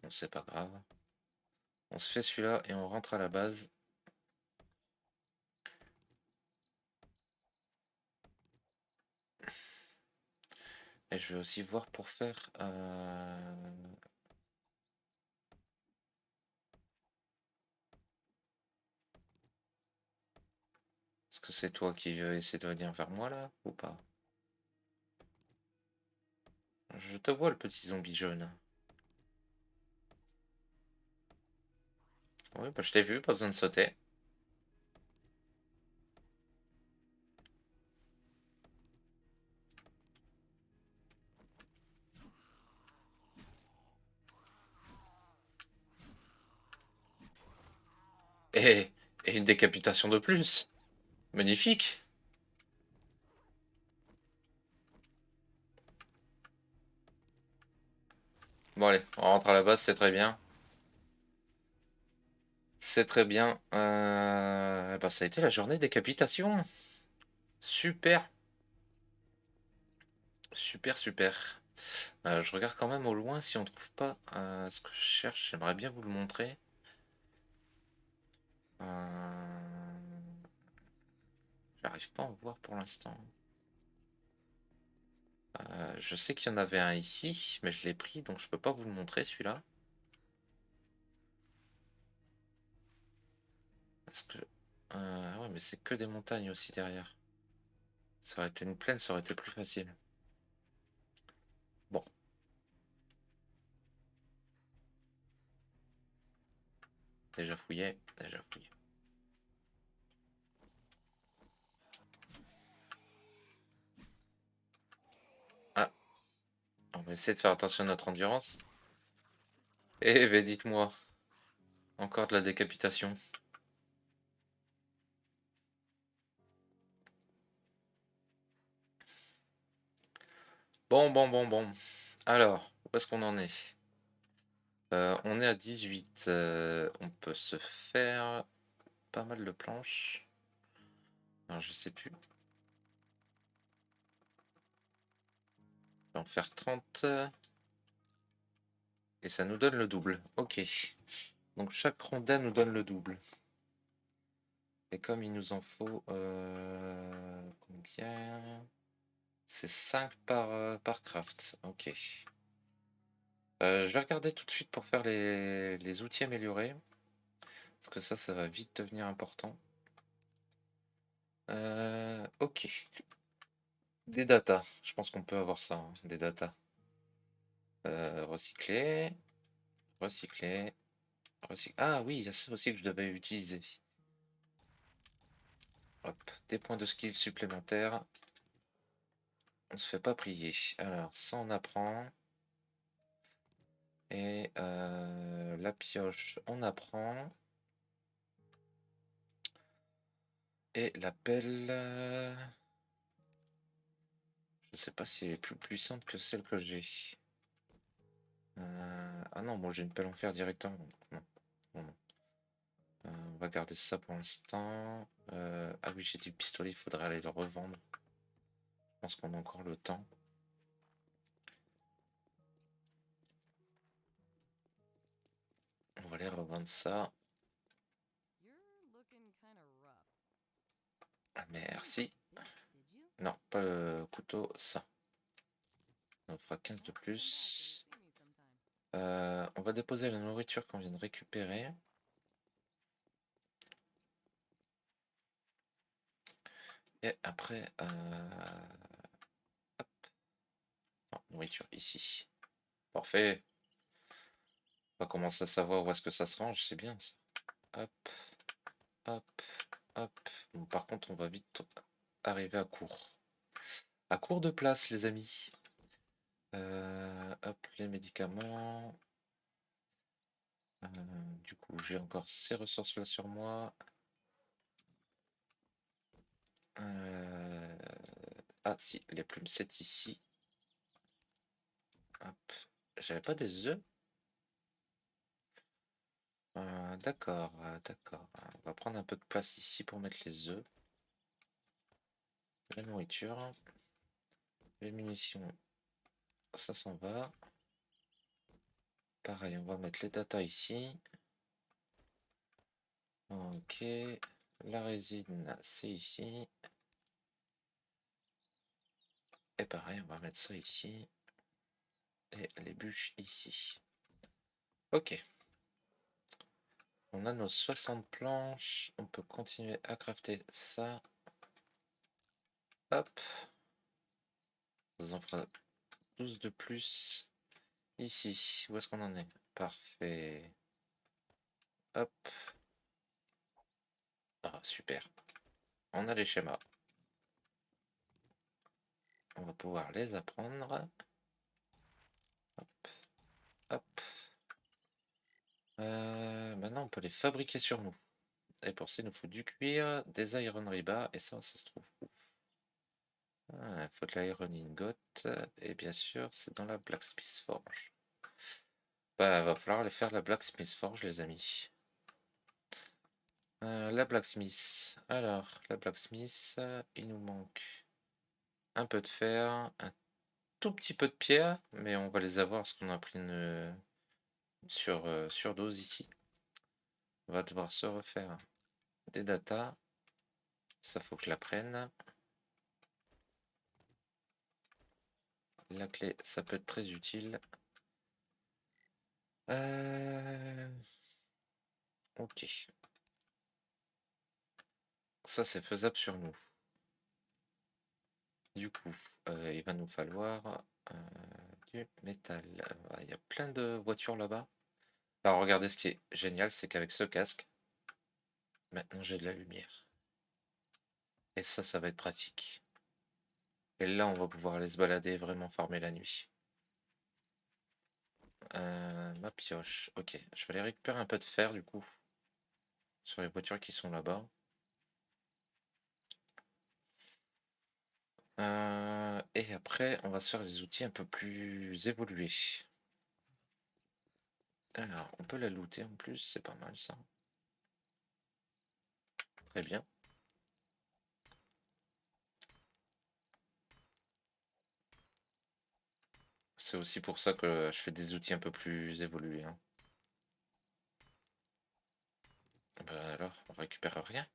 Bon, c'est pas grave. On se fait celui-là et on rentre à la base. Et je vais aussi voir pour faire... Est-ce que c'est toi qui veux essayer de venir vers moi là ou pas? Je te vois le petit zombie jaune. Oui, bah je t'ai vu, pas besoin de sauter. Et, et une décapitation de plus. Magnifique. Bon allez, on rentre à la base, c'est très bien. C'est très bien. Bah, ça a été la journée décapitation. Super. Super. Je regarde quand même au loin si on trouve pas ce que je cherche. J'aimerais bien vous le montrer. J'arrive pas à en voir pour l'instant. Je sais qu'il y en avait un ici, mais je l'ai pris, donc je peux pas vous le montrer celui-là. Parce que... ouais, mais c'est que des montagnes aussi derrière. Ça aurait été une plaine, ça aurait été plus facile. Bon. Déjà fouillé. Ah, on va essayer de faire attention à notre endurance. Eh ben dites-moi, encore de la décapitation. Bon. Alors, où est-ce qu'on en est? On est à 18. On peut se faire pas mal de planches. Alors, je sais plus. On va en faire 30. Et ça nous donne le double. Ok. Donc chaque rondin nous donne le double. Et comme il nous en faut... combien? C'est 5 par craft. Ok. Je vais regarder tout de suite pour faire les outils améliorés. Parce que ça va vite devenir important. Ok. Des datas. Je pense qu'on peut avoir ça. Hein, des datas. Recycler. Recycler. Ah oui, il y a ça aussi que je devais utiliser. Hop. Des points de skill supplémentaires. On se fait pas prier. Alors, ça on apprend. Et la pioche, on apprend. Et la pelle... je sais pas si elle est plus puissante que celle que j'ai. Ah non, moi j'ai une pelle en fer directement. Non, non, non. On va garder ça pour l'instant. Ah oui, j'ai du pistolet, il faudrait aller le revendre. Je pense qu'on a encore le temps. On va aller revendre ça. Ah, merci. Non, pas le couteau, ça. On fera 15 de plus. On va déposer la nourriture qu'on vient de récupérer. Et après, hop. Non, nourriture ici. Parfait. On va commencer à savoir où est-ce que ça se range, c'est bien ça. Hop, hop, hop. Bon, par contre, on va vite arriver à court. À court de place, les amis. Hop, les médicaments. Du coup, j'ai encore ces ressources-là sur moi. Ah si, les plumes, c'est ici. Hop. J'avais pas des œufs. D'accord, d'accord. On va prendre un peu de place ici pour mettre les œufs. La nourriture. Les munitions. Ça s'en va. Pareil, on va mettre les data ici. Ok. La résine, c'est ici. Et pareil, on va mettre ça ici. Et les bûches ici. Ok. On a nos 60 planches. On peut continuer à crafter ça. Hop. On en fera 12 de plus. Ici. Où est-ce qu'on en est? Parfait. Hop. Ah, super. On a les schémas. On va pouvoir les apprendre. Hop. Hop. Maintenant, on peut les fabriquer sur nous. Et pour ça, il nous faut du cuir, des iron bar, et ça se trouve où? Il faut de l'iron ingot, et bien sûr, c'est dans la blacksmith forge. Bah, va falloir aller faire la blacksmith forge, les amis. La blacksmith. Alors, la blacksmith, il nous manque un peu de fer, un tout petit peu de pierre, mais on va les avoir parce qu'on a pris une surdose ici. On va devoir se refaire des datas. Ça, faut que je la prenne. La clé, ça peut être très utile. Ok. Ça, c'est faisable sur nous. Du coup, il va nous falloir du métal. Il y a plein de voitures là-bas. Alors, regardez, ce qui est génial, c'est qu'avec ce casque, maintenant j'ai de la lumière. Et ça va être pratique. Et là, on va pouvoir aller se balader et vraiment farmer la nuit. Ma pioche. Ok, je vais aller récupérer un peu de fer, du coup, sur les voitures qui sont là-bas. Et après, on va se faire des outils un peu plus évolués. Alors, on peut la looter en plus, c'est pas mal ça. Très bien. C'est aussi pour ça que je fais des outils un peu plus évolués, hein. Bah alors, on récupère rien.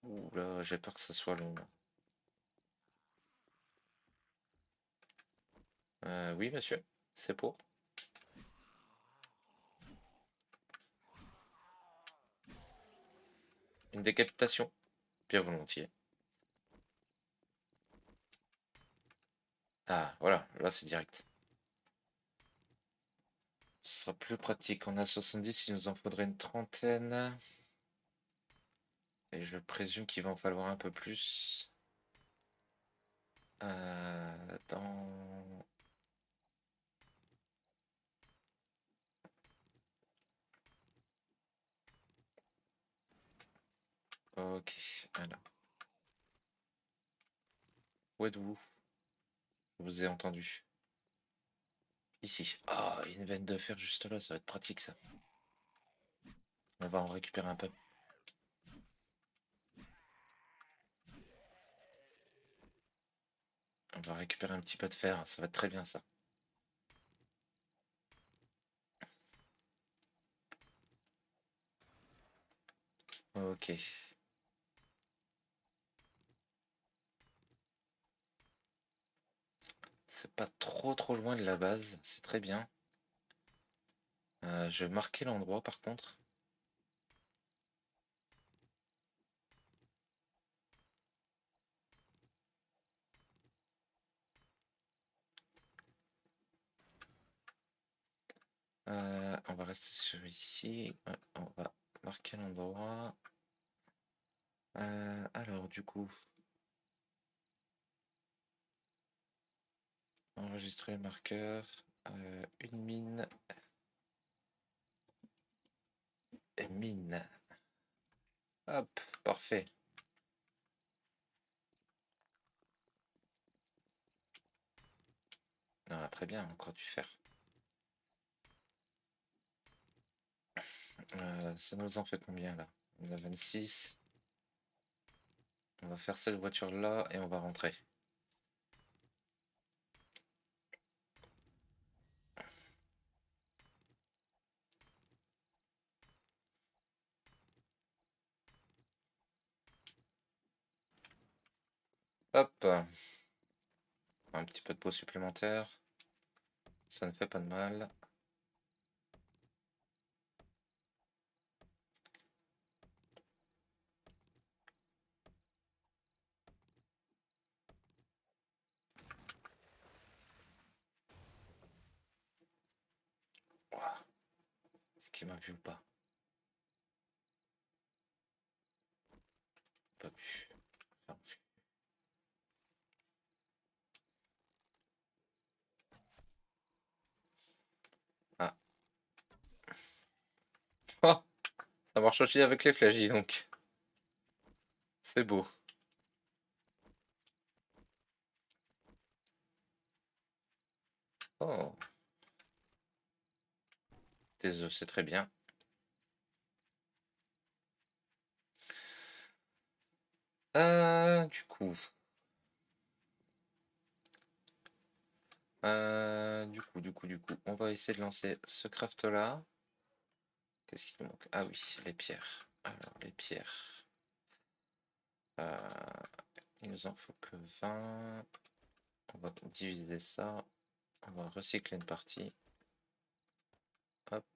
Ouh là, j'ai peur que ça soit long. Oui, monsieur, c'est pour. Une décapitation. Bien volontiers. Ah, voilà, là c'est direct. Ce sera plus pratique. On a 70, il nous en faudrait une trentaine. Et je présume qu'il va en falloir un peu plus. Dans... Ok, alors. Où êtes-vous? Je vous ai entendu. Ici. Ah, une veine de fer juste là, ça va être pratique ça. On va en récupérer un peu. On va récupérer un petit peu de fer, ça va être très bien ça. Ok. C'est pas trop loin de la base, c'est très bien. Je vais marquer l'endroit par contre. On va rester sur ici. Ouais, on va marquer l'endroit. Alors du coup, enregistrer le marqueur. Une mine. Et mine. Hop, parfait. Ah, très bien, encore du fer. Ça nous en fait combien là? On a 26. On va faire cette voiture là et on va rentrer. Hop, un petit peu de peau supplémentaire. Ça ne fait pas de mal. Ouah, est-ce qu'il m'a vu ou pas? Pas vu. Enfin, ah. Oh, ça marche aussi avec les flèches, dis donc. C'est beau. Oh, des œufs, c'est très bien. Du coup. On va essayer de lancer ce craft là. Qu'est-ce qu'il nous manque? Ah oui, les pierres. Alors, les pierres. Euh, il nous en faut que 20. On va diviser ça. On va recycler une partie. Hop.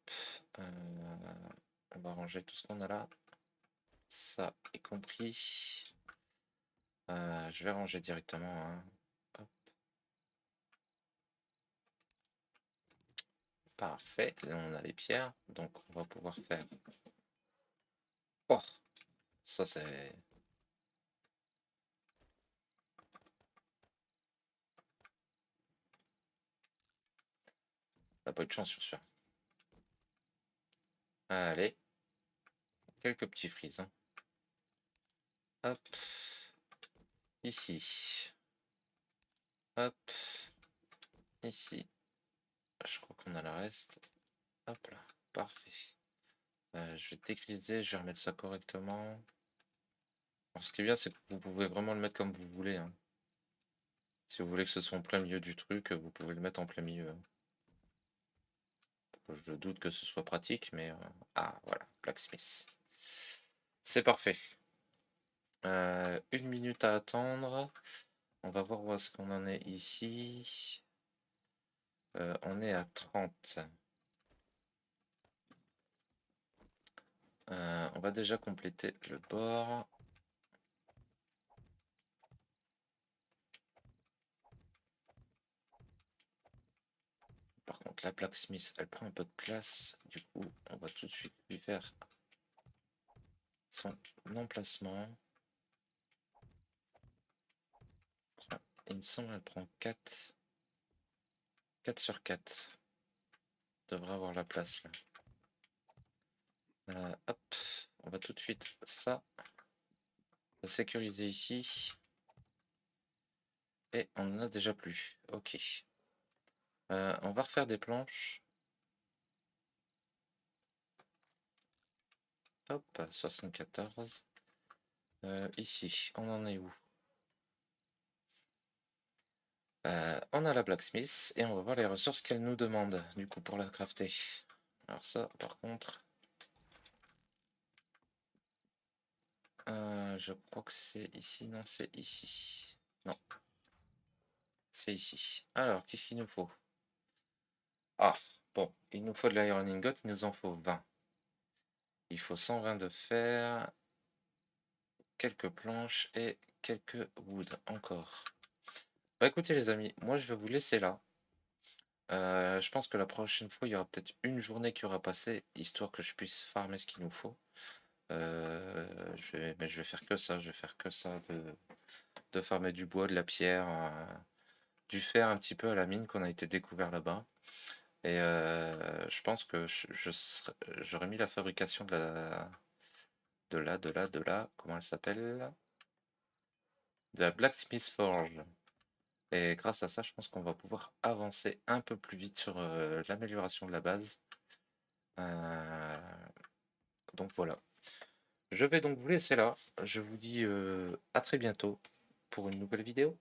On va ranger tout ce qu'on a là. Ça y compris. Je vais ranger directement, hein. Hop. Parfait. Là, on a les pierres. Donc, on va pouvoir faire. Oh, ça c'est. On n'a pas eu de chance sur ça. Allez. Quelques petits frises, hein. Hop. Ici. Hop. Ici. Je crois qu'on a le reste. Hop là. Parfait. Je vais dégriser. Je vais remettre ça correctement. Alors, ce qui est bien, c'est que vous pouvez vraiment le mettre comme vous voulez, hein. Si vous voulez que ce soit en plein milieu du truc, vous pouvez le mettre en plein milieu. Je doute que ce soit pratique, mais... Ah, voilà, Blacksmith. C'est parfait. 1 minute à attendre. On va voir où est-ce qu'on en est ici. On est à 30. On va déjà compléter le bord. Par contre, la blacksmith, elle prend un peu de place. Du coup, on va tout de suite lui faire son emplacement. Il me semble qu'elle prend 4. 4 sur 4. Devrait avoir la place là. Hop, on va tout de suite ça. Sécuriser ici. Et on en a déjà plus. Ok. On va refaire des planches. Hop, 74. Ici, on en est où? On a la blacksmith et on va voir les ressources qu'elle nous demande du coup pour la crafter. Alors ça, par contre, je crois que c'est ici. Non, c'est ici. Non, c'est ici. Alors, qu'est-ce qu'il nous faut? Ah, bon, il nous faut de l'iron ingot, il nous en faut 20. Il faut 120 de fer, quelques planches et quelques wood encore. Bah écoutez les amis, moi je vais vous laisser là. Je pense que la prochaine fois, il y aura peut-être une journée qui aura passé, histoire que je puisse farmer ce qu'il nous faut. Mais je vais faire que ça, je vais faire que ça, de farmer du bois, de la pierre, du fer un petit peu à la mine qu'on a été découvert là-bas. Et je pense que j'aurais mis la fabrication comment elle s'appelle? De la Blacksmith Forge. Et grâce à ça, je pense qu'on va pouvoir avancer un peu plus vite sur l'amélioration de la base. Donc voilà. Je vais donc vous laisser là. Je vous dis à très bientôt pour une nouvelle vidéo.